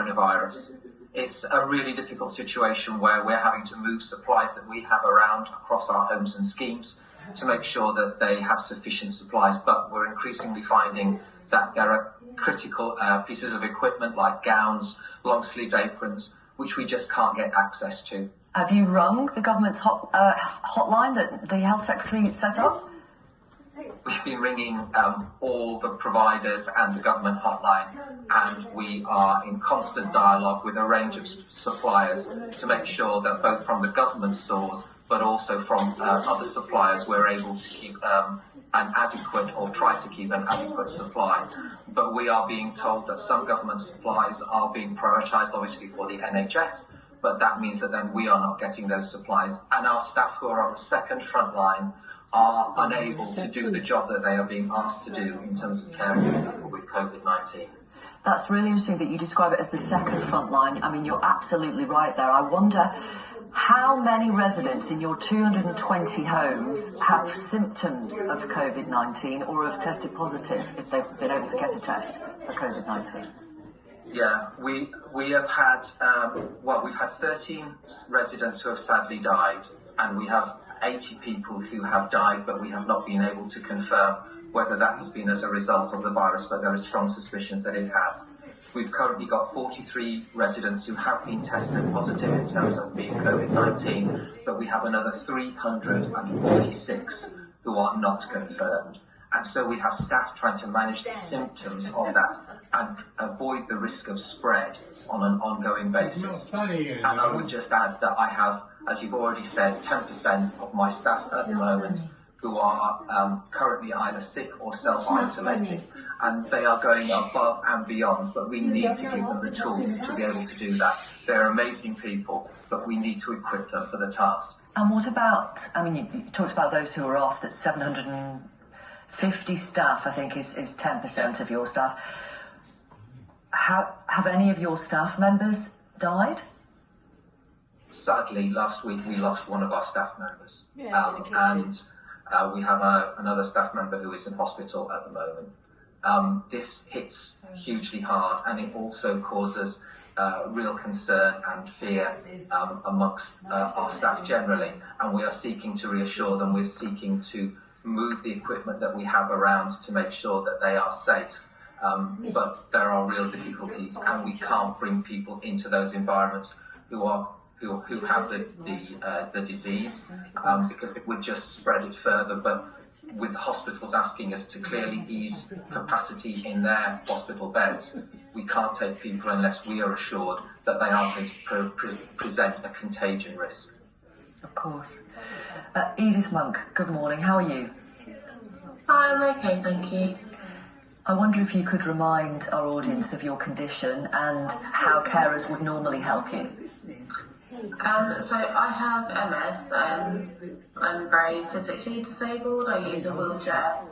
coronavirus. It's a really difficult situation where we're having to move supplies that we have around across our homes and schemes to make sure that they have sufficient supplies, but we're increasingly finding that there are critical pieces of equipment like gowns, long-sleeved aprons, which we just can't get access to. Have you rung the government's hotline that the Health Secretary set up? We've been ringing all the providers and the government hotline, and we are in constant dialogue with a range of suppliers to make sure that both from the government stores but also from other suppliers we're able to keep an adequate, or try to keep an adequate supply. But we are being told that some government supplies are being prioritised, obviously, for the NHS, but that means that then we are not getting those supplies, and our staff who are on the second front line are unable to do the job that they are being asked to do in terms of caring for people with COVID-19. That's really interesting that you describe it as the second front line. I mean, you're absolutely right there. I wonder how many residents in your 220 homes have symptoms of COVID-19 or have tested positive if they've been able to get a test for COVID-19. Yeah, we have had, we've had 13 residents who have sadly died, and we have 80 people who have died, but we have not been able to confirm whether that has been as a result of the virus, but there are strong suspicions that it has. We've currently got 43 residents who have been tested positive in terms of being COVID-19, but we have another 346 who are not confirmed. And so we have staff trying to manage the symptoms of that and avoid the risk of spread on an ongoing basis. And I would just add that I have, as you've already said, 10% of my staff at the moment who are currently either sick or self-isolating, and they are going above and beyond, but we need to give them the tools to be able to do that. They're amazing people, but we need to equip them for the task. And what about, I mean, you talked about those who are off, that's 750 staff, I think, is 10% of your staff. Have any of your staff members died? Sadly, last week we lost one of our staff members, and we have another staff member who is in hospital at the moment. This hits hugely hard, and it also causes real concern and fear amongst our staff generally, and we are seeking to reassure them. We're seeking to move the equipment that we have around to make sure that they are safe. But there are real difficulties, and we can't bring people into those environments who have the disease, because it would just spread it further. But with the hospitals asking us to clearly ease capacity in their hospital beds, we can't take people unless we are assured that they aren't going to present a contagion risk. Of course. Edith Monk, good morning. How are you? Hi, I'm okay, thank you. I wonder if you could remind our audience of your condition and how carers would normally help you. So I have MS. I'm very physically disabled. I use a wheelchair.